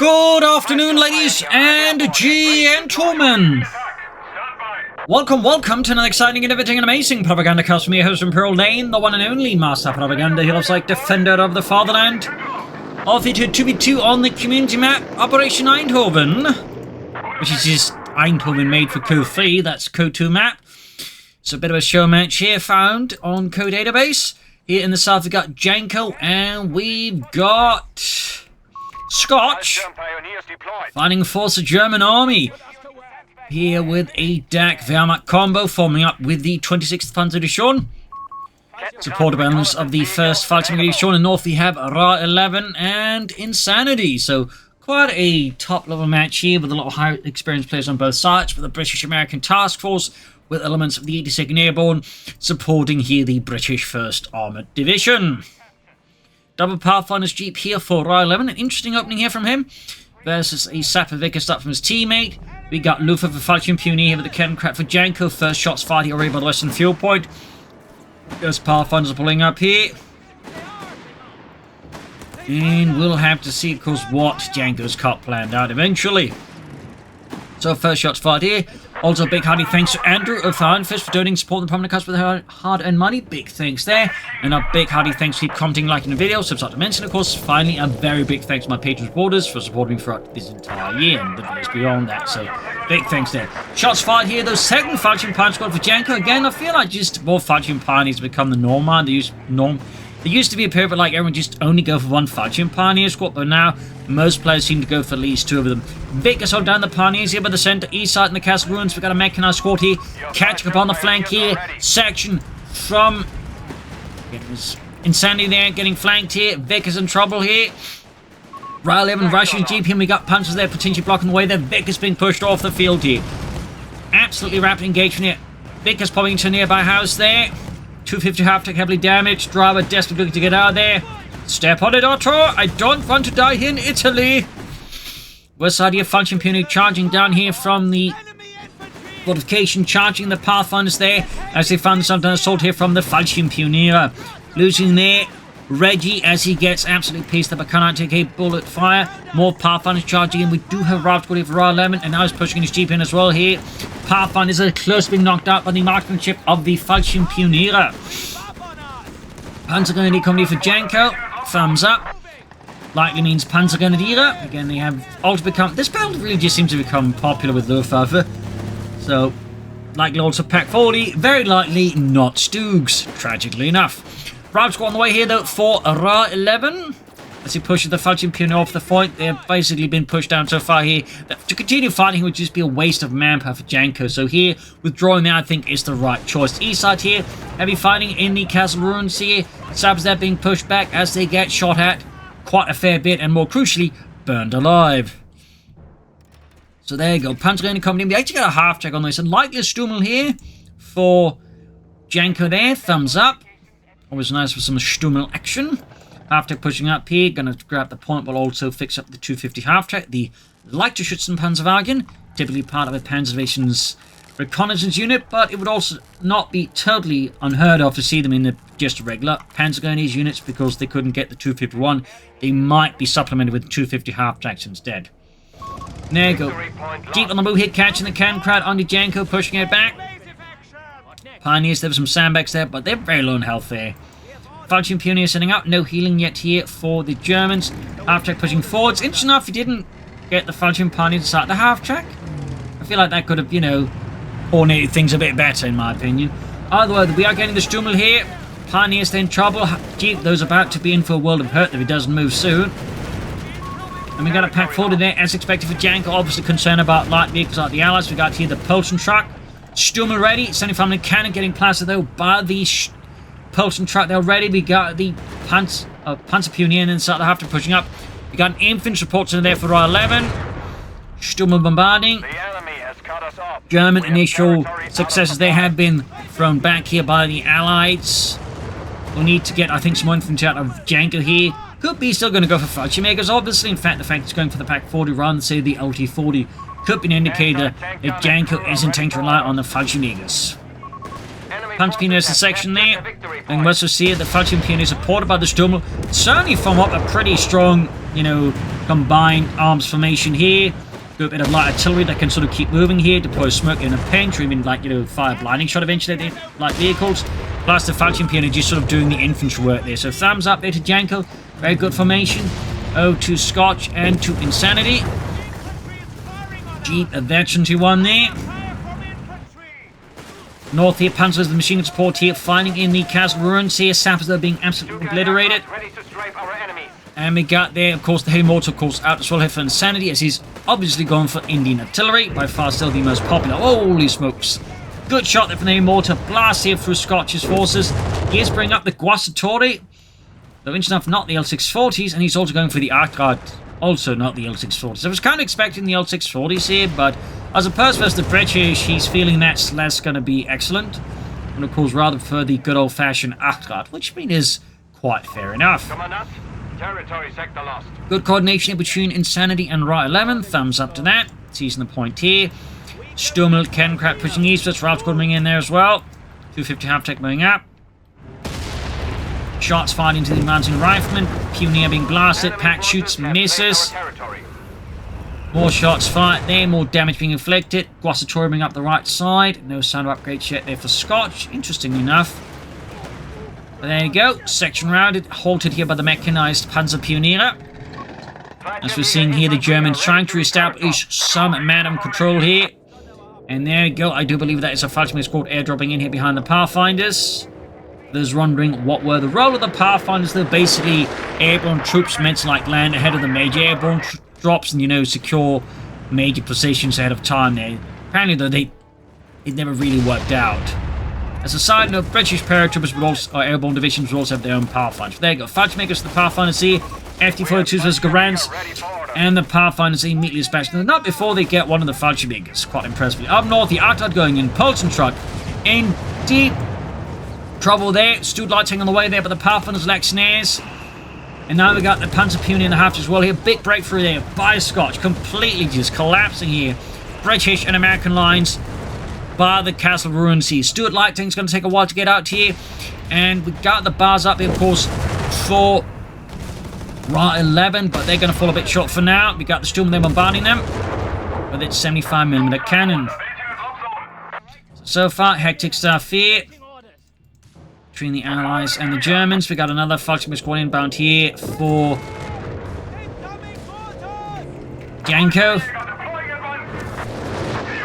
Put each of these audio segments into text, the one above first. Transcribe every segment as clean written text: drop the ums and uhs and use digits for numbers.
Good afternoon, ladies and gentlemen. Welcome to another exciting, innovative, and amazing Propagandacast from your host Imperial Lane, the one and only Master Propaganda. He loves like defender of the fatherland. Off it to 2v2 on the community map, Operation Eindhoven, which is just Eindhoven made for CoH3, that's CoH2 map. It's a bit of a show match here found on CoH database. Here in the south we've got Janko and we've got Scotch fighting force the German army. Here with a DAK Wehrmacht combo forming up with the 26th Panzer Division. Support balance of the 1st Fighting Division. In north we have Ra11 and Insaniedi. So quite a top level match here with a lot of high experienced players on both sides. For the British American Task Force with elements of the 82nd Airborne supporting here the British 1st Armoured Division. Double Pathfinder's Jeep here for Ra11. An interesting opening here from him. Versus a Sapper Vickers up from his teammate. We got Luftwaffe for Falchion Pioneer here with the cannon crack for Janko. First shots fired here already by the Western Fuel Point. Those Pathfinders are pulling up here. And we'll have to see, of course, what Janko's cut planned out eventually. So first shots fired here. Also, big hearty thanks to Andrew of Iron Fist for donating support the Propagandacaster with hard-earned money. Big thanks there. And a big hearty thanks for keep commenting, liking the video. So to mention, of course, finally, a very big thanks to my patrons and supporters for supporting me throughout this entire year and the days beyond that. So big thanks there. Shots fired here, though. Second Falchion Pioneer squad for Janko. Again, I feel like just more Falchion Pioneers become the norm, man. There used to be a period where like everyone just only go for one Falchion Pioneer squad, but now most players seem to go for at least two of them. Vickers hold down the Pioneers here by the centre, east side in the castle ruins. We've got a mechanized squad here, catching up on the flank here. Section from Insaniedi there, getting flanked here. Vickers in trouble here. Ra11 rushing Jeep here. We got Panzers there potentially blocking the way there. Vickers being pushed off the field here. Absolutely rapid engagement here. Vickers popping into a nearby house there. 250 half-tech heavily damaged. Driver desperately looking to get out of there. Step on it, Otto. I don't want to die here in Italy. West side here, Falchion Pioneer charging down here from the fortification, charging the Pathfinders there as they found something assault here from the Falchion Pioneer. Losing there, Reggie as he gets absolutely pissed up. I cannot take a bullet fire. More Pathfinders charging in. We do have Ra11 for Ra11 and now he's pushing his Jeep in as well here. Pathfinders are close to being knocked out by the marksmanship of the Falchion Pioneer. Panzergrenadier coming here for Janko. Thumbs up. Likely means Panzergrenadier. Again, they have all to become... This build really just seems to become popular with Luftwaffe. So, likely also Pack 40. Very likely not Stoogs, tragically enough. Rob squad on the way here, though, for Ra11. As he pushes the Falchion Pioneer off the point, they've basically been pushed down so far here that to continue fighting would just be a waste of manpower for Janko. So here, withdrawing there, I think is the right choice. East side here, heavy fighting in the castle ruins here. Sabs there being pushed back as they get shot at quite a fair bit, and more crucially, burned alive. So there you go, Panzergrenadier coming in. We actually got a half-check on this, and likely a Stummel here for Janko there. Thumbs up. Always nice for some Stummel action. Half-tech pushing up here, gonna grab the point, but also fix up the 250 half-tech. The lighter Schützenpanzerwagen, typically part of a Panzer Division's reconnaissance unit, but it would also not be totally unheard of to see them in just regular Panzergrenadier units because they couldn't get the 251. They might be supplemented with 250 half-tracks instead. There you go. Jeep on the move here, catching the cannon crowd on the Janko, pushing it back. Pioneers, there were some sandbags there, but they're very low in health there. Falchion Pioneer setting up, no healing yet here for the Germans. Half-track pushing forwards. Interesting enough, he didn't get the Falchion Pioneer to start the half-track. I feel like that could have, you know, coordinated things a bit better, in my opinion. Either way, we are getting the Stummel here. Pioneers stay in trouble. Jeep, those about to be in for a world of hurt if he doesn't move soon. And we got a Pack 40 there, as expected for Janko. Obviously concerned about light vehicles like the Allies. We got here the Pulsion truck. Stummel ready. 75mm cannon getting plastered though by the Pulsion truck there already. We got the Panzer Pioneer inside the half-track pushing up. We got an infantry support in there for Ra11. Stummel bombarding. German initial successes they have been thrown back here by the Allies. We'll need to get, I think, some more infantry out of Janko here. Could be still going to go for Falchion Makers, obviously. In fact, the fact it's going for the Pack 40 rather than, say, the LT40 could be an indicator if Janko isn't going to rely on the Falchion Makers. Panzer Pioneers in section there. And we also see the Falchion Pioneers supported by the Stummel. Certainly form up a pretty strong you know, combined arms formation here. Do a bit of light artillery that can sort of keep moving here, deploy smoke in a pinch, or even, like, you know, fire blinding shot eventually at the light vehicles. Plus the Falchion Pioneer just sort of doing the infantry work there. So thumbs up there to Janko. Very good formation. O to Scotch and to Insaniedi. Jeep, a veteran to one there. North here, Panzers, the machine gun support here, finding in the castle ruins here. Sappers are being absolutely obliterated. And we got there, of course, the heavy mortar, of course, out as well here for Insaniedi, as he's obviously gone for Indian artillery. By far still the most popular. Holy smokes. Good shot there from the heavy mortar. Blast here through Scotch's forces. He is bringing up the Guastatori. Though, interesting enough, not the L640s, and he's also going for the Arcad. Also not the L640s. I was kind of expecting the L640s here, but as opposed versus the British, he's feeling that's less going to be excellent. And of course, rather prefer the good old-fashioned Arcad, which I mean is quite fair enough. Territory sector lost. Good coordination between Insaniedi and Ra11. Thumbs up to that. Seizing the point here. Stummel, Kenkrat pushing eastwards. Ralph coming in there as well. 250 half-tech moving up. Shots fired into the mountain rifleman. Pioneer being blasted. Pack shoots, misses. More shots fired there. More damage being inflicted. Guastatori bring up the right side. No sign of upgrades yet there for Scotch. Interestingly enough. But there you go. Section rounded. Halted here by the mechanized Panzer Pioneer. As we're seeing here, the Germans trying to establish some madam control here. And there you go. I do believe that is a Falchion squad airdropping in here behind the Pathfinders. Those wondering what were the role of the Pathfinders. They're basically airborne troops meant to like land ahead of the major airborne drops and, you know, secure major positions ahead of time there. Apparently, though, it never really worked out. As a side note, British paratroopers would also, or airborne divisions would also have their own Pathfinders. There you go. Falchion makers to the Pathfinders here. FT-42s versus Garance. And the Pathfinders immediately dispatched. Not before they get one of the Falchion makers. Quite impressively. Up north, the Arcad going in. Pulsen truck in deep trouble there. Stud lighting on the way there, but the Pathfinders lack snares. And now we got the Panzer Pioneer in the half as well here. Big breakthrough there by Scotch. Completely just collapsing here. British and American lines by the castle ruins here. Stuart Lighting's going to take a while to get out here. And we got the bars up here, of course, for Ra11, but they're going to fall a bit short for now. We got the Storm, they're bombarding them with its 75mm cannon. So far, hectic stuff here between the Allies and the Germans. We got another Falchion squad inbound here for Janko.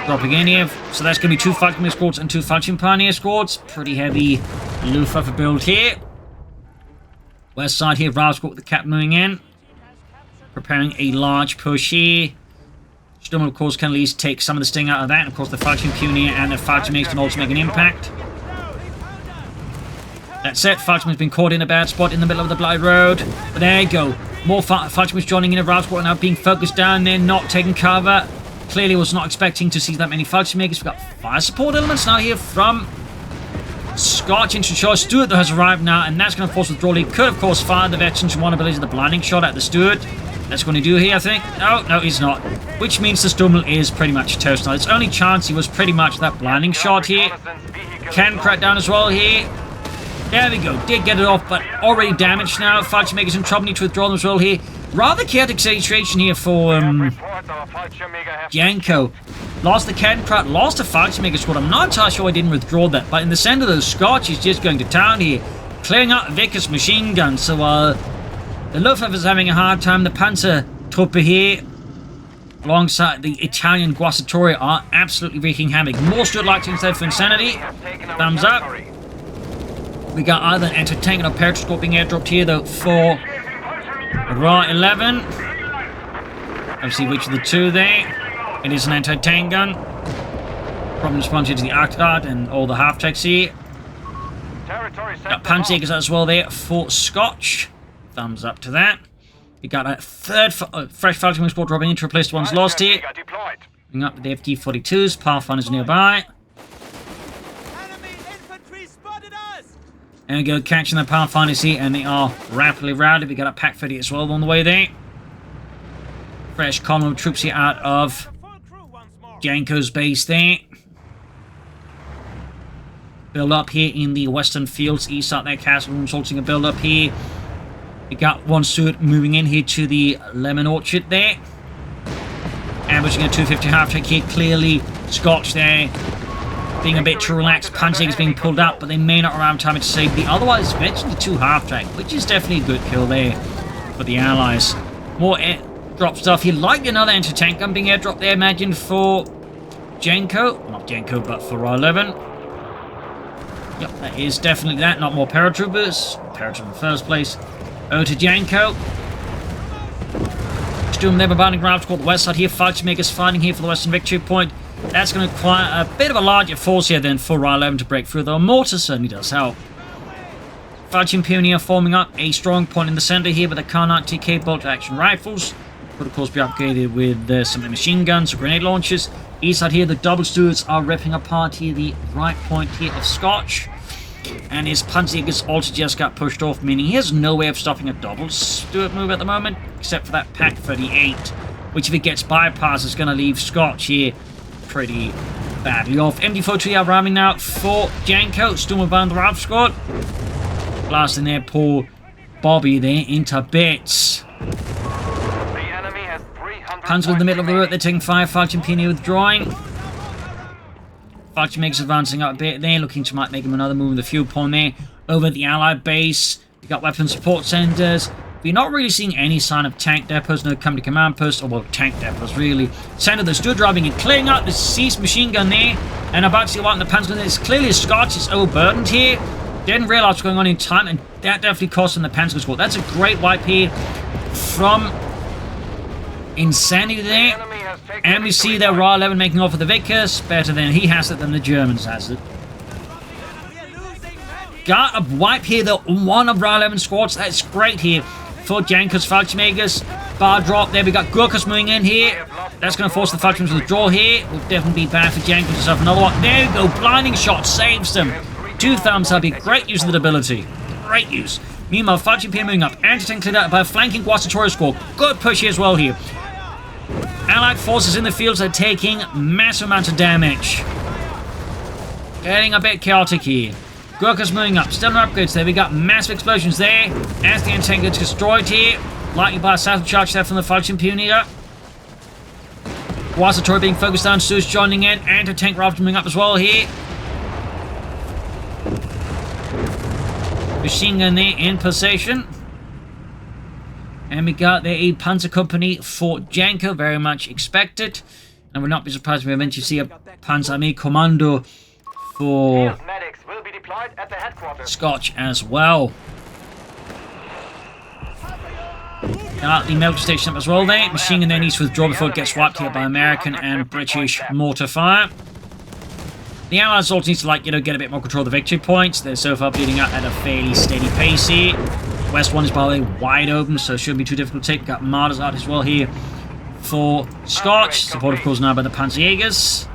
Propaganda. So that's going to be 2 Falchion squads and 2 Falchion Pioneer squads. Pretty heavy Luftwaffe build here. West side here, Ra's got the cap moving in. Preparing a large push here. Stummel, of course, can at least take some of the sting out of that. And of course, the Falchion Pioneer and the Falchion Mace can also make an impact. That's it. Falchion has been caught in a bad spot in the middle of the Blight Road. But there you go. More Falchion joining in. Ra's got now being focused down there, not taking cover. Clearly was not expecting to see that many Falchion makers. We've got fire support elements now here from Scotch into choice. Stuart though has arrived now, and that's going to force withdrawal. He could, of course, fire the veterans one ability, the blinding shot at the Stuart. That's going to do here, I think. No, he's not. Which means the Stummel is pretty much toast now. Its only chance he was pretty much that blinding shot here. Can crack down as well here. There we go. Did get it off, but already damaged now. Falchion makers in trouble. Need to withdraw them as well here. Rather chaotic situation here for Janko. Lost the Kenkrat, lost the Falchion maker squad. I'm not entirely sure I didn't withdraw that, but in the center of the Scotch, he's just going to town here, clearing out Vickers machine guns. So the Luftwaffe is having a hard time. The Panzer Truppe here, alongside the Italian Guastatori, are absolutely wreaking havoc. More Stuart Lighting instead for Insaniedi. Thumbs up. We got either an anti-tank or paratroop being airdropped here, though, for Ra11. Obviously, which of the two there? It is an anti-tank gun. Problem responsive to the Arcad and all the half-techs here. Got Panzerjägers as well there for Scotch. Thumbs up to that. We got a third fresh Falchion squad dropping in to replace the ones lost here. Bring up the FT-42s. Pathfinders nearby. And we go catching the Pathfinders here, and they are rapidly routed. We got a Pack 30 as well on the way there. Fresh column of troops here out of Janko's base there. Build up here in the western fields, east out there, castle rooms, halting a build up here. We got one Stuart moving in here to the lemon orchard there. Ambushing a 250 half-track here. Clearly, Scotch there being a bit too relaxed. Panzer is being pulled up, but they may not have time to save the otherwise eventually 2 half-track, which is definitely a good kill there for the Allies. More drop stuff here, like another anti-tank gun being airdropped there, imagine, for Janko. Not Janko, but for Ra11. Yep, that is definitely that. Not more paratroopers. Paratrooper in the first place. Over to Janko. Storm there bombarding ground squad the west side here. Fightmakers fighting here for the western victory point. That's going to require a bit of a larger force here then for Ra11 to break through, though. Mortar certainly does help. Fighting Pioneer forming up a strong point in the center here with the Karnat TK bolt-action rifles. Could of course be upgraded with some machine guns or grenade launchers. East side here, the double Stuarts are ripping apart here the right point here of Scotch. And his Panzerjägers also just got pushed off, meaning he has no way of stopping a double Stuart move at the moment, except for that Pack 38, which if it gets bypassed is going to leave Scotch here pretty badly off. MD-43 are arriving now for Janko. Storm around the Ralph squad. Blasting their poor Bobby there into bits. Panzer in the middle of the road, they're taking fire. Fighting Pioneer withdrawing. Fighting makes advancing up a bit there, looking to might make him another move in the fuel pond there. Over at the Allied base, we got weapon support centers. We're not really seeing any sign of tank depots, no company command posts, or well, tank depots really. Center, they're still driving and clearing up the seized machine gun there. And about to see what in the Panzer gun. It's clearly Scotch is overburdened here. Didn't realize what's going on in time, and that definitely cost him the Panzer squad. That's a great wipe here from Insaniedi there. And we see there Ra11 making off with the Vickers. Better than he has it than the Germans has it. Got a wipe here, the one of Ra11 squads. That's great here for Janko's Fallschirmjägers. Bar drop there. We got Gurkhas moving in here. That's going to force the Fallschirmjägers to withdraw here. Will definitely be bad for Janko to have another one. There we go. Blinding shot saves them. 2 thumbs up here. Great use of the ability. Great use. Meanwhile, Fallschirmjäger moving up. Anti-tank cleared out by a flanking Guastatorial squad. Good push here as well here. Allied forces in the fields are taking massive amounts of damage. Getting a bit chaotic here. Gurkhas moving up. Still no upgrades there. We got massive explosions there. As the anti-tank gets destroyed here. Likely by a satellite charge there from the Falchion Pioneer. Guastatorial being focused on. Stu's joining in. Anti-tank rifles moving up as well here. Machine gun there in position. And we got there a Panzer Company for Janko, very much expected. And we'll not be surprised if we eventually see a Panzer Army Commando for Scotch as well. Got the melter station up as well there. Machine gun there needs to withdraw before it gets wiped here by American and British mortar fire. The Allies also need to, like, get a bit more control of the victory points. They're so far bleeding out at a fairly steady pace here. West one is, by the way, wide open, so it shouldn't be too difficult to take. We've got Martyrs out as well here for Scotch. Supported, of course, now by the Panzerjägers.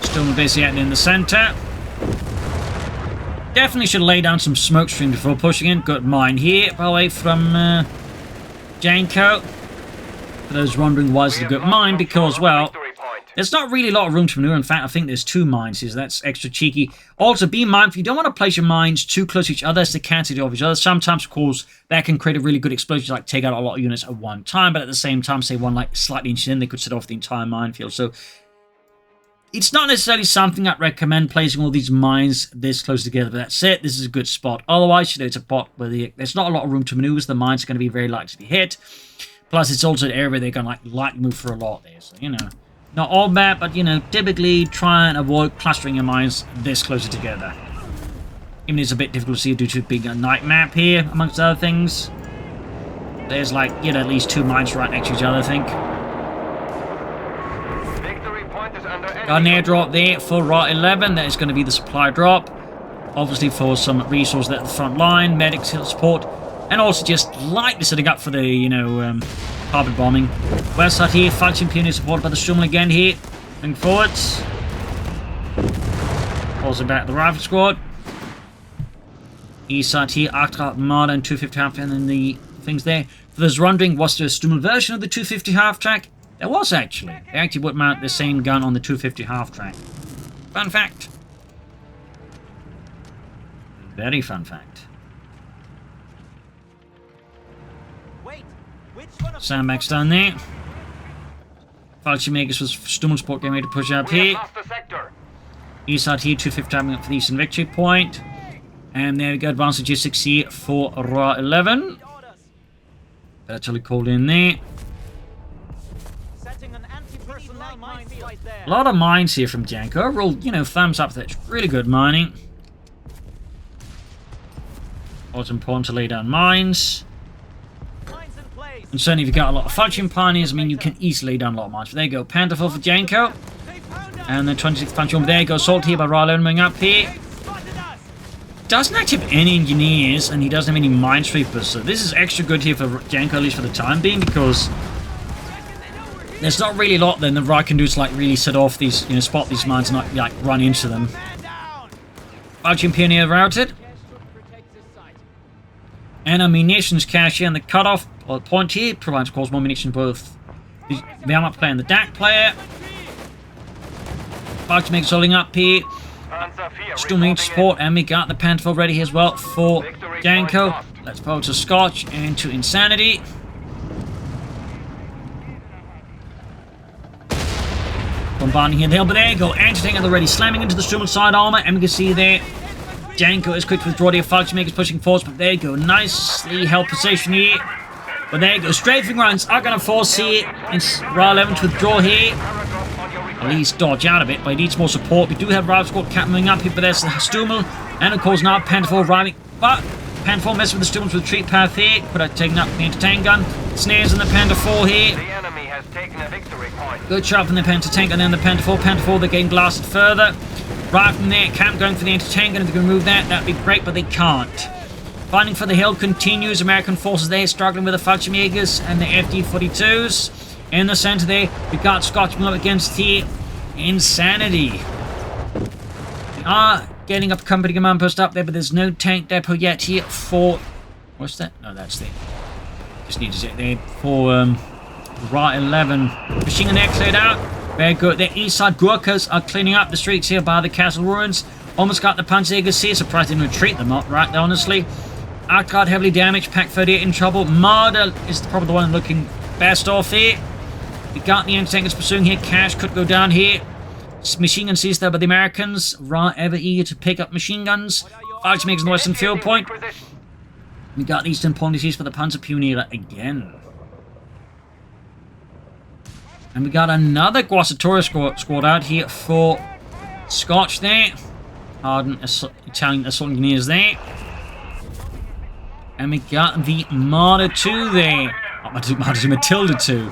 Still basically out in the center. Definitely should lay down some smoke screen before pushing in. Good mine here, by the way, from Janko. For those wondering why it's a good mine, because, well, there's not really a lot of room to maneuver. In fact, I think there's 2 mines here, so that's extra cheeky. Also, be mindful, you don't want to place your mines too close to each other as they cancel off each other. Sometimes, of course, that can create a really good explosion, like take out a lot of units at one time, but at the same time, say one like slightly inches in, they could set off the entire minefield. So, it's not necessarily something I'd recommend placing all these mines this close together, but that's it. This is a good spot. Otherwise, it's a spot where there's not a lot of room to maneuver, so the mines are going to be very likely to be hit. Plus, it's also an area where they're going to lightly move for a lot there, so, not all bad, but, typically try and avoid clustering your mines this closer together. Even it's a bit difficult to see due to being a night map here, amongst other things. There's, like, at least 2 mines right next to each other, I think. Got an airdrop there for Ra11. That is going to be the supply drop. Obviously for some resources at the front line, medic support, and also just lightly setting up for the, carpet bombing. West side here, Falchion Pioneer supported by the Sturmel again here. Moving forwards. Also back the Rifle Squad. East side here, Arctra, Marder, and 250 half, and then the things there. For those wondering, was there a Sturmel version of the 250 half track? There was actually. They actually would mount the same gun on the 250 half track. Fun fact. Very fun fact. Sandbags down there. Fallschirmjägers with Stummelsport getting ready to push up We here. have lost the sector. East side here, 250 tapping up for the Eastern Victory Point. And there we go, advanced logistics here for Ra11. That's totally called in there. A lot of mines here from Janko. Overall, you know, thumbs up. That's really good mining. Also important to lay down mines. And certainly if you've got a lot of Fallschirm pioneers, I mean, you can easily lay down a lot of mines. But there you go, Pantherful for Janko. And then 26th Pantheon, there you go, assault here by Ra11 moving up here. Doesn't actually have any engineers, and he doesn't have any minesweepers, so this is extra good here for Janko, at least for the time being, because there's not really a lot then that Ra can do to like really set off these, you know, spot these mines and not like run into them. Fallschirm Pioneer routed. And a munitions cache here, and the cutoff point here provides, of course, more munitions both the armor player and the DAK player. Fallschirmjägers holding up here. Still need support, and we got the Pantherful ready here as well for Janko. Let's go to Scotch and to Insaniedi. Bombarding here, but there you go. Anti-tank at the ready, slamming into the Stummel side armor, and we can see there Janko is quick to withdraw the Fallschirmjägers pushing forwards, but there you go. Nicely held position here. But there you go. Strafing rounds are going to force here Ra11 to withdraw here. At least dodge out of it, but he needs more support. We do have Ra Squad coming up here, but there's the Stummel, and of course now Pantherful arriving. But Pantherful messing with the Stummel's retreat path here. Could have taken up the anti-tank gun. Snares in the Pantherful here. The enemy has taken a victory point. Good shot from the anti-tank and then the Pantherful. Pantherful, they're getting blasted further. Right from there, Camp going for the anti-tank gun. If they can remove that, that'd be great, but they can't. Fighting for the hill continues. American forces there struggling with the Fallschirmjägers and the FD-42s. In the center there, we've got Scotch up against here Insaniedi. We are getting up company command post up there, but there's no tank depot yet here for... What's that? No, that's there. Just need to sit there for Ra11. Machine gun there cleared out. Very good. The east side Gurkhas are cleaning up the streets here by the castle ruins. Almost got the Panzerjägers here. Surprised they didn't retreat them up right there, honestly. Outguard heavily damaged. Pack 38 in trouble. Marder is probably the one looking best off here. We got the anti-tankers pursuing here. Cash could go down here. Machine gun seized there by the Americans. Ra ever eager to pick up machine guns. Fallschirmjägers in the western field point. We got the eastern point seized for the Panzer Pioneer again. And we got another Guasatora squad out here for Scotch there. Hardened Italian assault engineers there. And we got the Marder 2 there. Not Marder 2, Matilda 2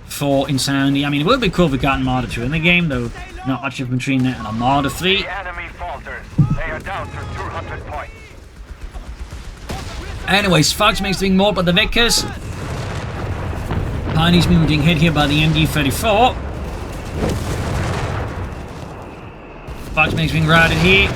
for Insanity. I mean, it would be cool if we got Marder 2 in the game, though. Not much of between that and a Marder 3. The enemy falters. They are down to 200 points. Anyways, Fallschirmjägers doing more, but the Vickers. Pioneers being hit here by the MD-34. Fallschirmjägers being routed here.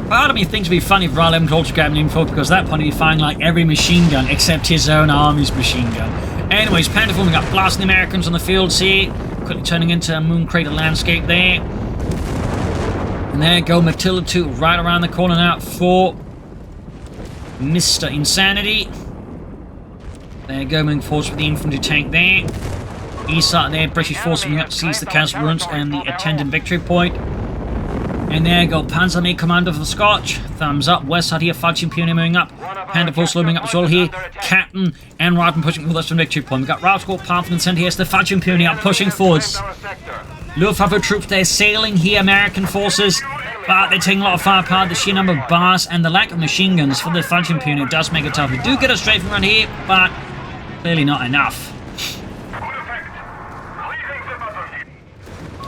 Part of me thinks it'd be funny if Ra11 could also grab an info, because that point he'd be firing like every machine gun except his own army's machine gun. Anyways, Pantherful, we got blasting the Americans on the fields here. Quickly turning into a moon crater landscape there. And there you go, Matilda 2 right around the corner now for Mr. Insaniedi. There you go, moving forward with the infantry tank there. East side there, British forces moving up to seize the castle ruins and the attendant victory point. And there you go, Panzer Main Commander for the Scotch. Thumbs up. West side here, Fallschirm Pioneer moving up. Pantherful moving up as well here. Captain and Rauten pushing for the western victory point. We've got Rauten, Panther and Center here. So the Fallschirm Pioneer pushing forwards. Luftwaffe troops there sailing here, American forces. But they're taking a lot of firepower. The sheer number of bars and the lack of machine guns for the Fallschirm Pioneer does make it tough. We do get a strafing run here, but clearly not enough.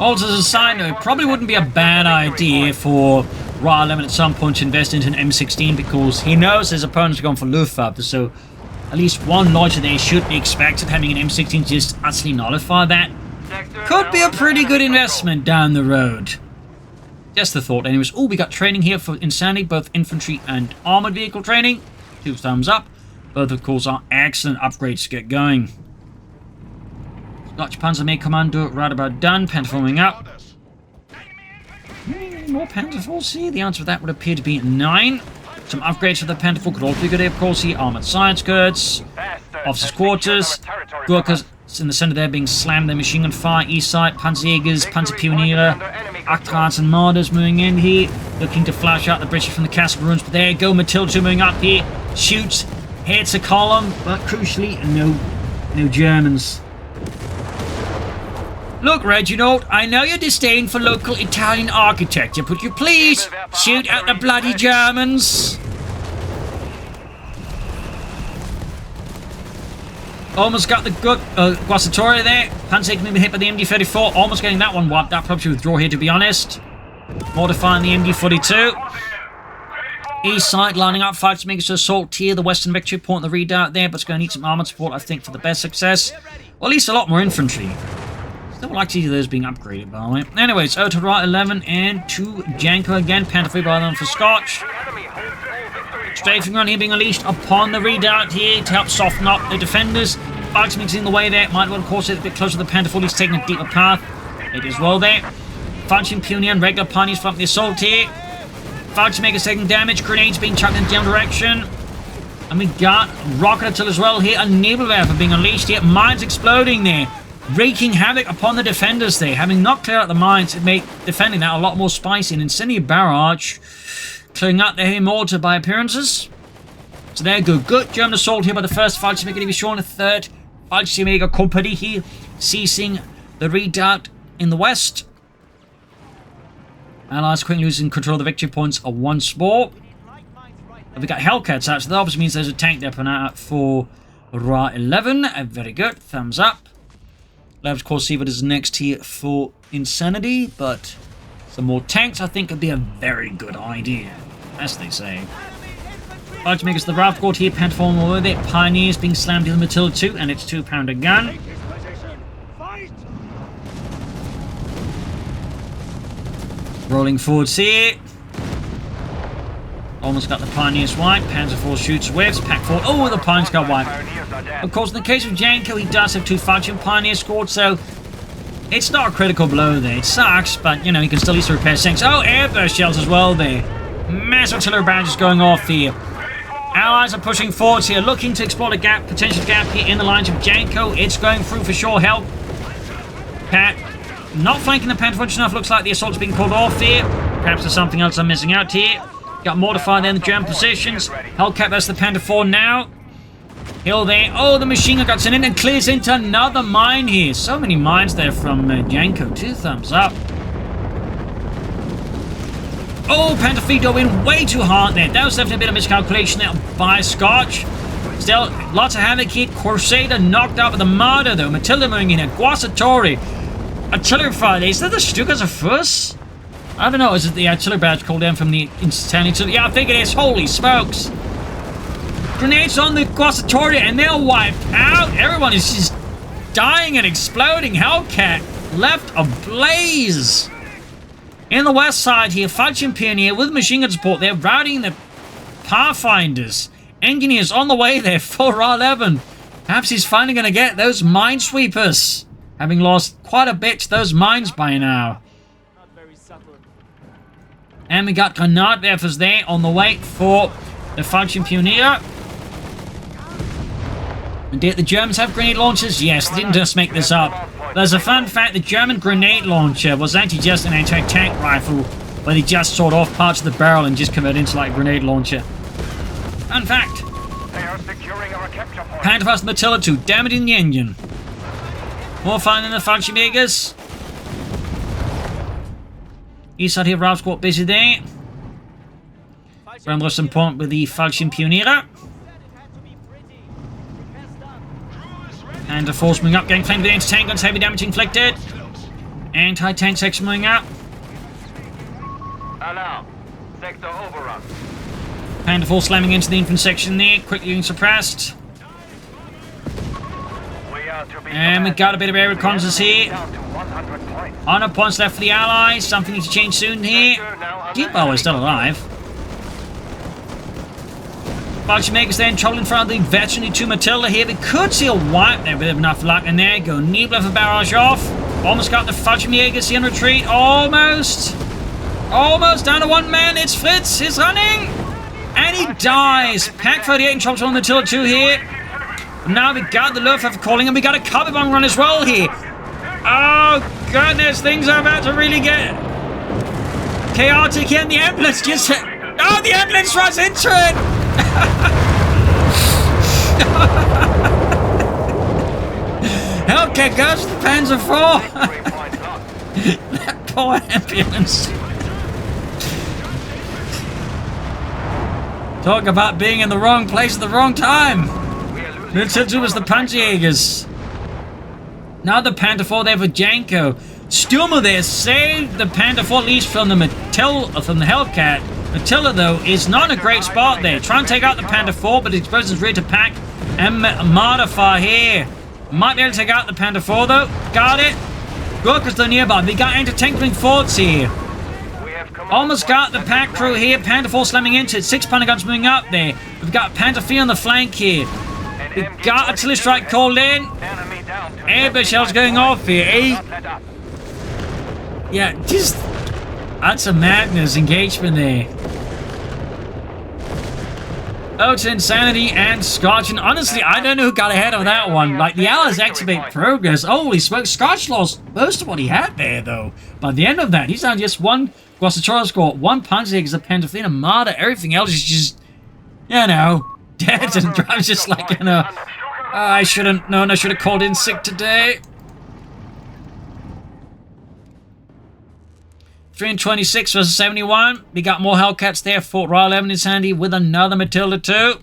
Also, as a side note, it probably wouldn't be a bad idea for Ra11 at some point to invest into an M16, because he knows his opponents are going for Luftwaffe, so at least one launcher there should be expected. Having an M16 just utterly nullify that could be a pretty good investment down the road. Just the thought. Anyways, we got training here for Insanity, both infantry and armored vehicle training. 2 thumbs up. Both, of course, are excellent upgrades to get going. Scotch Panzer Main Commando right about done. Pantherful up. More Pantherfuls here? The answer to that would appear to be 9. Some upgrades for the Pantherful could also be good here, of course. Here, armored side skirts. officers' quarters. Gurkhas in the center there being slammed. Their machine gun fire. East side, Panzerjägers, Panzerpioniere, Actrans and Marders moving in here. Looking to flash out the British from the castle ruins. But there you go, Matilda moving up here. Shoots, hits a column, but crucially, no Germans. Look, Reginald, I know your disdain for local Italian architecture, but you please shoot at the bloody Germans. Almost got the good Guasatori there. Panzer maybe hit by the MD-34. Almost getting that one wiped. That probably should withdraw here, to be honest. Modifying the MD-42. East side lining up. Fights making to assault here. The western victory point, the redoubt there, but it's going to need some armoured support, I think, for the best success. Or at least a lot more infantry. Still like to see those being upgraded, by the way. Anyways, out to Ra11 and to Janko again. Panther 3 by them for Scotch. Strafing run here being unleashed upon the redoubt here to help soften up the defenders. Bugs mixing the way there. Might well, of course, it a bit closer to the Panther 4. He's taking a deeper path. It is well there. Falchion Pioneer and regular pioneers from the assault here. Falchion Maker's taking damage. Grenades being chucked in the down direction. And we got rocket artillery as well here. A Nebelwerfer being unleashed here. Mines exploding there. Wreaking havoc upon the defenders there. Having not cleared out the mines, it made defending that a lot more spicy. And Insaniedi barrage clearing out the heavy mortar by appearances. So there you go. Good German assault here by the first Fallschirmjäger Division, the third Fallschirmjäger Company here, seizing the redoubt in the west. Allies quickly losing control of the victory points once more. But we got Hellcats out, so that obviously means there's a tank depot now for Ra11. Very good. Thumbs up. Let's of course see what is next here for Insaniedi, but some more tanks I think would be a very good idea, as they say. Fight to make us the Ralph Court here, Pantform over there. Pioneers being slammed in the Matilda 2 and its 2-pounder gun. Rolling forwards here. Almost got the Pioneers wiped. Panzer 4 shoots whiffs. Pack 4. Oh, the Pioneers got wiped. Of course, in the case of Janko, he does have 2 Falchion Pioneers scored, so it's not a critical blow there. It sucks, but, you know, he can still at least repair things. Oh, airburst shells as well there. Massive artillery barrages going off here. Allies are pushing forwards here, looking to explore the gap, potential gap here in the lines of Janko. It's going through for sure. Help. Pat not flanking the Panther enough. Looks like the assault's being called off here. Perhaps there's something else I'm missing out here. Got Mortified there in the German positions. Hellcat versus the Panther 4 now. Hill there. Oh, the machine gun got sent in and clears into another mine here. So many mines there from Janko. 2 thumbs up. Oh, Panther 3 dove in way too hard there. That was definitely a bit of miscalculation there by Scotch. Still, lots of havoc here. Crusader knocked out with the Marder though. Matilda moving in here. Guasatori. Artillery fire there. Is that the Stukas of Fuss? I don't know. Is it the artillery badge called down from the Insaniedi? Yeah, I think it is. Holy smokes. Grenades on the Guasatori and they're wiped out. Everyone is just dying and exploding. Hellcat left ablaze. In the west side here, Falchion Pioneer with machine gun support. They're routing the Pathfinders. Engineers on the way there for Ra11. Perhaps he's finally going to get those minesweepers. Having lost quite a bit to those mines by now. And we got Granatwerfers there on the way for the Falchion Pioneer. And did the Germans have grenade launchers? Yes, they didn't just make this up. There's a fun fact, the German grenade launcher was actually just an anti-tank rifle where they just sawed off parts of the barrel and just converted into like a grenade launcher. Fun fact. They are securing our capture point. Panterfast Matilda 2, damaging the engine. More fun than the Fallschirmjägers. East side here, Ralph Squad busy there. Ground some point with the Falchion Pioniere. And the force moving up, getting flamed with anti-tank guns, heavy damage inflicted. Anti-tank section moving up. Alarm. Sector overrun. Panther 4 slamming into the infantry section there, quickly being suppressed. And we got a bit of air reconnaissance here. 100 points left for the Allies. Something needs to change soon here. Depot is still alive. Fallschirmjägers there in trouble in front of the veteran 2 Matilda here. We could see a wipe there with enough luck. And there you go. Nebelwerfer barrage off. Almost got the Fallschirmjägers in retreat. Almost. Almost down to 1 man. It's Fritz. He's running. And he dies. Pack 38 in trouble on the Matilda 2 here. Now we got the Luftwaffe calling, and we got a carpet bomb run as well here. Oh, goodness, things are about to really get chaotic here, and the ambulance just... Oh, the ambulance runs into it! Hellcat goes to the Panzer IV! That poor ambulance. Talk about being in the wrong place at the wrong time. It was the Panzerjägers. Now the Panther IV there for Janko. Sturmer there saved the Panther IV at least from the Hellcat. Attila, though, is not in a great spot there. Trying to take out the Panther IV, but exposes his rear to pack and modify here. Might be able to take out the Panther IV, though. Got it. Brokers though nearby. We got anti-tank forts here. Almost got the pack crew here. Panther IV slamming into it. 6 Panther guns moving up there. We've got Panther IV on the flank here. We got artillery strike called in. Air shells going off here, eh? Yeah, just... That's a madness engagement there. Oh, to Insaniedi and Scotch. And honestly, I don't know who got ahead of that one. Like, the Allies activate progress. Holy smoke. Scotch lost most of what he had there, though. By the end of that, he's down just one Guastachora score, 1 Panzerjäger, a Panther, a Marder. Everything else is just, you know, dead. And drives just like, you know, I shouldn't known. I should have called in sick today. 326 versus 71. We got more Hellcats there. Fort Ra11 is handy with another Matilda too.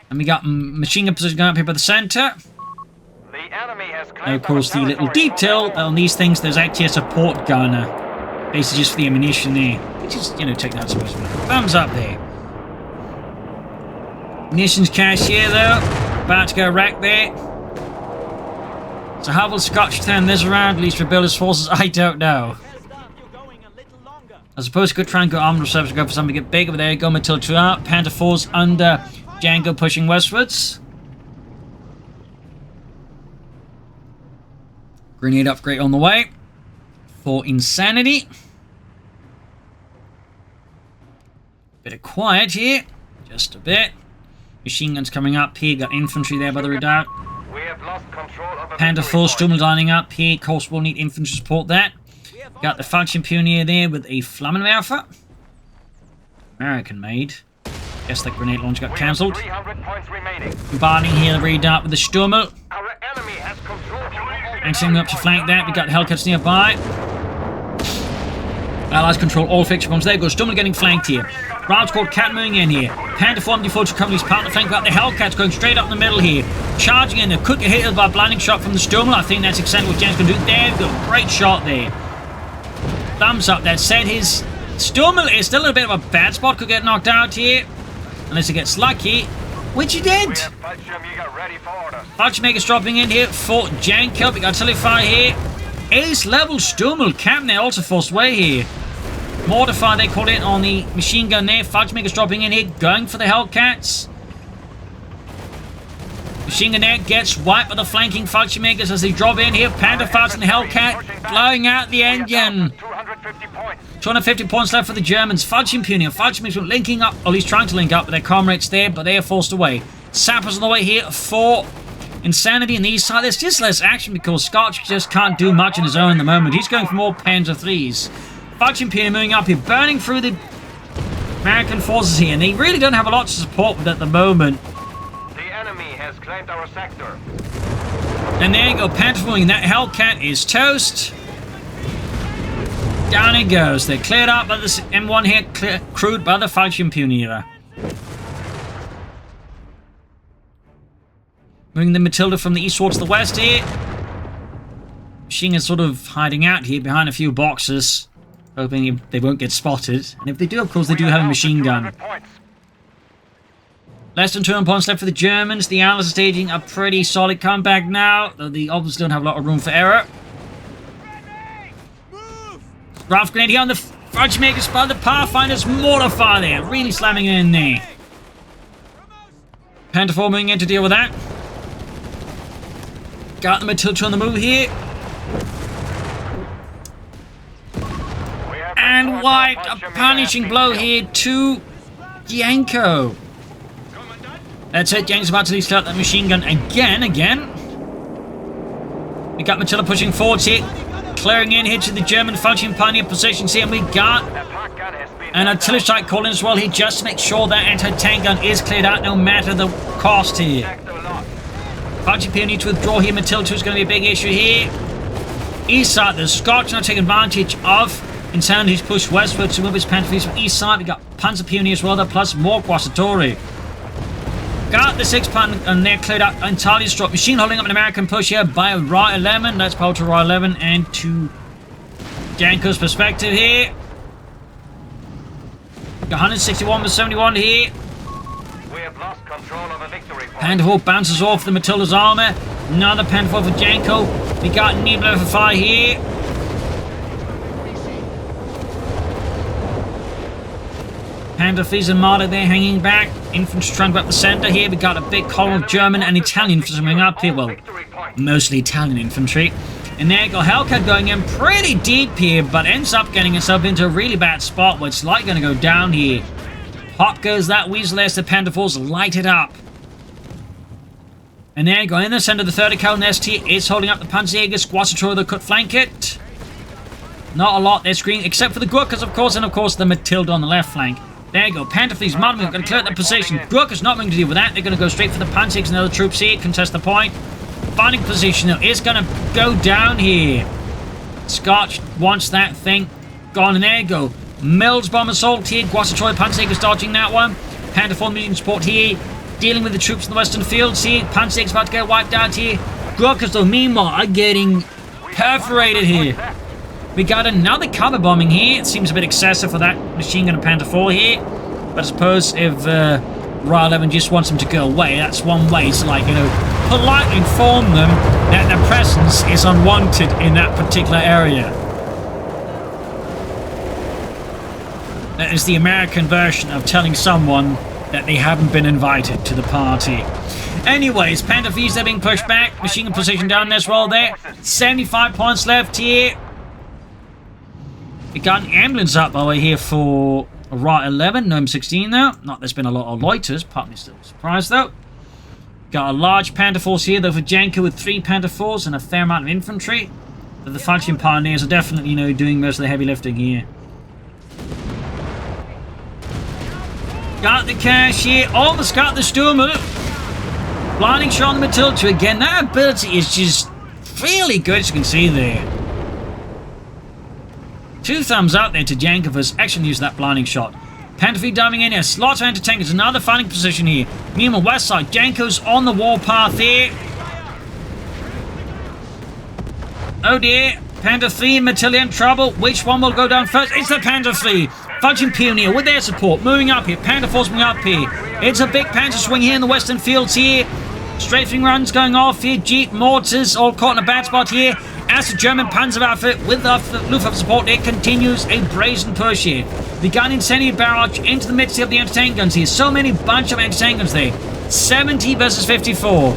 And we got machine gun position going up here by the center. And of course, the little detail on these things, there's actually a support gunner. Basically just for the ammunition there. Which is, you know, take that supposed to be. Thumbs up there. Munitions cache here though. About to go wreck there. So how will Scotch turn this around, at least rebuild his forces? I don't know. I suppose he could try and go armored reserves to go for something to get bigger, but there you go, Matilda 2 out. Panther 4's under Janko pushing westwards. Grenade upgrade on the way for Insaniedi. Bit of quiet here, just a bit. Machine guns coming up here, got infantry there by the redoubt. We have lost control of Panther 4 Sturm lining up here. Of course, we'll need infantry support that. Got the Falchion Pioneer there with a Flammenwerfer. American made. Guess that grenade launch got cancelled. Bombarding here the redoubt with the Sturmel. And sending up to flank that. We got the Hellcats nearby. Allies control all fixture bombs. There goes Sturmel getting flanked here. Rounds called Cat moving in here. Panther 4 MD4 to cover his partner flank. Got the Hellcats going straight up the middle here. Charging in. They could get hit by a blinding shot from the Sturmel. I think that's exactly what Jan's going to do. There we go. Great shot there. Thumbs up. That said, his Sturmel is still in a bit of a bad spot. Could get knocked out here. Unless he gets lucky. Which he did. Fallschirmjäger's dropping in here for Janko. We got artillery fire here. Ace level Sturmel. Captain there also forced away here. Mortify, they call it on the machine gun there. Fallschirmjäger's dropping in here, going for the Hellcats. Machine gun there gets wiped by the flanking Fallschirmjägers as they drop in here. Panther fires in the Hellcat, blowing out the engine. 250 points left for the Germans. Fallschirmjägers linking up, or at least trying to link up with their comrades there, but they are forced away. Sappers on the way here for Insaniedi on the east side. There's just less action because Scotch just can't do much on his own at the moment. He's going for more Panzer 3s. Fallschirmjäger moving up here, burning through the American forces here, and they really don't have a lot to support with at the moment. The enemy has claimed our sector. And there you go, Panther moving. That Hellcat is toast. Down it goes. They're cleared up by this M1 here, crewed by the Fallschirmjäger. Moving the Matilda from the east towards the west here. Machine is sort of hiding out here behind a few boxes. Hoping they won't get spotted. And if they do, of course, they do have a machine gun. Less than 200 points left for the Germans. The Allies are staging a pretty solid comeback now, though they obviously don't have a lot of room for error. Ralph grenade here on the Fallschirmjägers by the Pathfinders. Mortify there, really slamming it in there. Panther 4 moving in to deal with that. Got the Matilda on the move here. And wiped a punishing blow here to Janko. That's it. Janko's about to release out that machine gun again. We got Matilda pushing forwards here. Clearing in here to the German Falchion Pioneer positions here. And we got an artillery strike call in as well here just to make sure that anti-tank gun is cleared out no matter the cost here. Falchion Pioneer to withdraw here. Matilda 2 is going to be a big issue here. East side, the Scotch now take advantage of Insaniedi's push westward to move his Panthers from east side. We got Panzer Pioneer as well there, plus more Guasatori. Got the 6 pan and they're cleared out entirely destroyed. Machine holding up an American push here by Ra11. Let's power to Ra11 and to Janko's perspective here. Got 161 with 71 here. We have lost control of a victory point. Panther bounces off the Matilda's armor. Another Panther for Janko. We got Nebula for fire here. Panther Flees and Marder there hanging back. Infantry trying to go up the center here. We got a big column of German and Italian infantry coming up here. Well, mostly Italian infantry. And there you go, Hellcat going in pretty deep here, but ends up getting itself into a really bad spot where it's like going to go down here. Pop goes that Weasel as the Panther Force light it up. And there you go, in the center, the 30 cal ST is holding up the Panzerjäger Squadron that could flank it. Not a lot they're screening, except for the Gurkhas, of course, and of course the Matilda on the left flank. There you go, Panther Fleet's Martin going to clear that position. Gurkha's not going to deal with that. They're going to go straight for the Panzers and other troops here, contest the point. Finding position though is going to go down here. Scotch wants that thing gone, and there you go. Mills bomb assault here. Guasatroy Panzerjäger's dodging that one. Panther 4 medium support here, dealing with the troops in the western fields here. Panzerjäger's about to get wiped out here. Gurkhas though, meanwhile, are getting perforated here. We got another cover bombing here. It seems a bit excessive for that machine gun and Panther 4 here. But I suppose if Ra11 just wants them to go away, that's one way to, like, you know, politely inform them that their presence is unwanted in that particular area. That is the American version of telling someone that they haven't been invited to the party. Anyways, Panther V's are being pushed back. Machine gun position down there as well there. 75 points left here. We got an ambulance up by the way here for Ra11, no M16 though. Not there's been a lot of loiters, partly still surprised though. Got a large Panther Force here though for Janko with 3 Panther 4s and a fair amount of infantry. But the Falchion Pioneers are definitely, you know, doing most of the heavy lifting here. Got the cash here, almost got the Sturmer. Blinding shot on the Matilda again. That ability is just really good, as you can see there. 2 thumbs up there to Janko for his action use of that blinding shot. Panther V diving in here. Slaughter anti-tank is another fighting position here. Meanwhile, west side, Janko's on the warpath here. Oh dear. Panther 3 and Matilda in trouble. Which one will go down first? It's the Panther 3. Falchion Pioneer with their support. Moving up here. Panther Force moving up here. It's a big Panther swing here in the western fields here. Strafing runs going off here. Jeep mortars all caught in a bad spot here. As the German Panzerwaffe with the Luftwaffe support, it continues a brazen push here. We got an Insaniedi barrage into the midst of the anti-tank guns here. So many bunch of anti-tank guns there. 70 versus 54.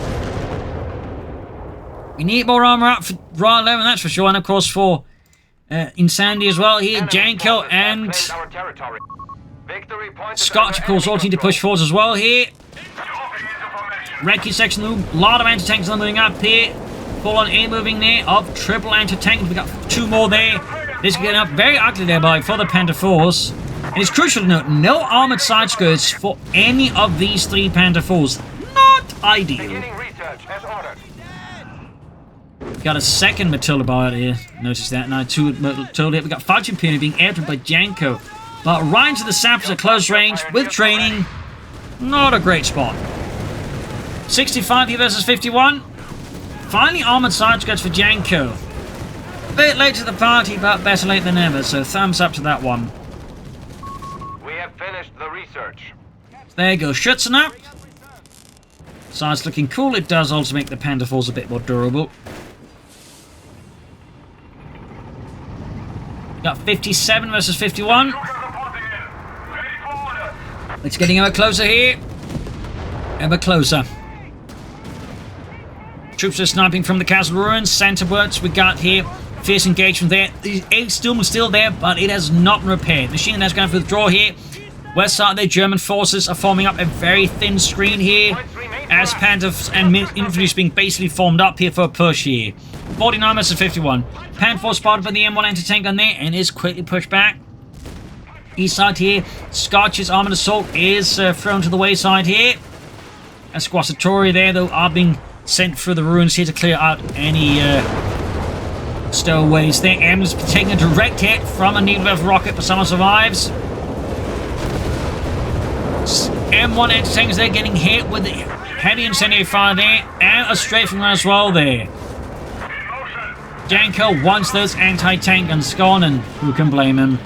We need more armor up for Ra11, that's for sure. And of course for Insaniedi as well here. Janko and Scotch, of course, all need to push forwards as well here. Recce section, a lot of anti-tanks are moving up here. Full on air moving there of triple anti-tank. We got 2 more there. This is getting up very ugly there for the Panther Force. And it's crucial to note, no armored side skirts for any of these 3 Panther Force. Not ideal. Got a second Matilda bar out here. Notice that. Now 2 Matilda. We got Falchion Pioneer being airborne by Janko. But right into the sappers at close range with training. Not a great spot. 65 here versus 51. Finally, armoured side skirts for Janko. A bit late to the party, but better late than never, so thumbs up to that one. We have finished the research. There you go, Schutzen up. Side's looking cool. It does also make the Panther Force a bit more durable. Got 57 versus 51. It's getting ever closer here. Ever closer. Troops are sniping from the castle ruins. Centerwards we got here. Fierce engagement there. The 8 still there, but it has not been repaired. Machine gun's going to withdraw here. West side, the German forces are forming up a very thin screen here, as Panthers and infantry is being basically formed up here for a push here. 49 versus 51. Panther spotted by the M1 anti-tank gun there and is quickly pushed back. East side here, Scotch's armored assault is thrown to the wayside here. A Squassitori there, though, are being sent through the ruins here to clear out any stowaways there. M's taking a direct hit from a Luftwaffe rocket, but someone survives. M1 anti-tanks there getting hit with heavy incendiary fire there, and a strafing run as well there. Janko wants those anti-tank guns gone, and who can blame him?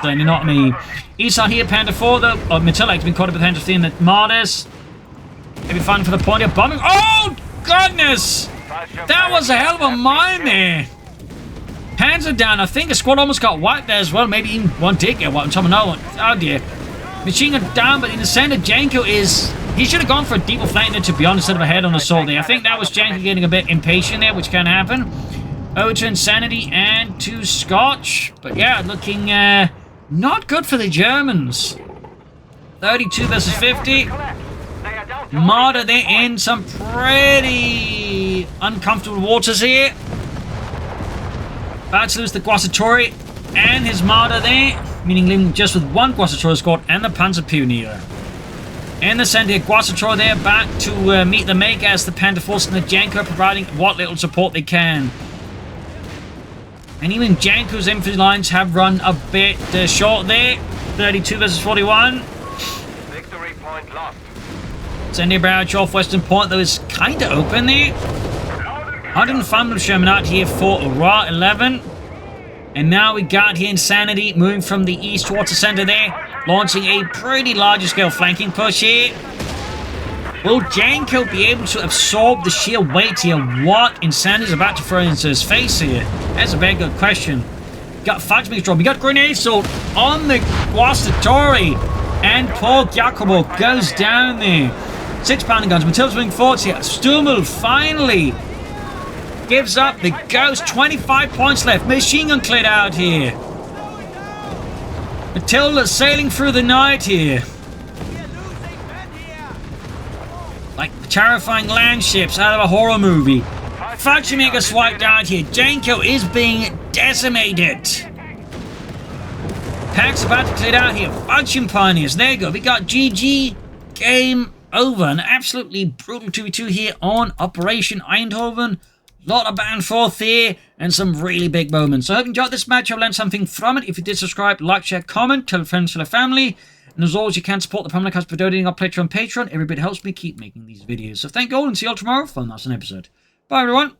Certainly not me. East side here, Panther 4 though. Matilda has been caught up with Panther 3 in the Martyrs. Maybe fun for the point of bombing. Oh, goodness! That was a hell of a mine there. Hands are down. I think a squad almost got wiped there as well. Maybe even one did get wiped. Someone no one. Oh dear. Machine gun down, but in the center, Janko is... He should have gone for a deeper flank there, to be honest, instead of a head-on assault there. I think that was Janko getting a bit impatient there, which can happen. Over to Insaniedi and to Scotch. But yeah, looking not good for the Germans. 32 versus 50. Martyr, they're in some pretty uncomfortable waters here. About to lose the Guasatori and his Martyr there, meaning leaving just with one Guasatori squad and the Panzer Pioneer. In the center, Guasatori there back to meet the make as the Panther Force and the Janko providing what little support they can. And even Janko's infantry lines have run a bit short there. 32 versus 41. Victory point lost. Incendiary barrage off Western Point, though, is kind of open there. 105 Sherman out here for Ra11. And now we got here Insaniedi moving from the east towards the center there, launching a pretty larger scale flanking push here. Will Janko be able to absorb the sheer weight here? What Insaniedi is about to throw into his face here? That's a very good question. Got Fudge Mix drop. We got grenade assault on the Guastatori. And poor Jacobo goes down there. 6 pounder guns. Matilda's moving forwards here. Stummel finally gives up the ghost. 25 points left. Machine gun cleared out here. Matilda sailing through the night here. Like terrifying land ships out of a horror movie. Fudgemaker swiped out here. Janko is being decimated. Pack's about to clear out here. Fudging Pioneers. There you go. We got GG. Game over. An absolutely brutal 2v2 here on Operation Eindhoven. A lot of back and forth here and some really big moments. So I hope you enjoyed this match. I've learned something from it. If you did, subscribe, like, share, comment, tell friends, tell family. And as always, you can support the Propagandacaster by donating our Patreon. Every bit helps me keep making these videos. So thank you all and see you all tomorrow for another episode. Bye everyone.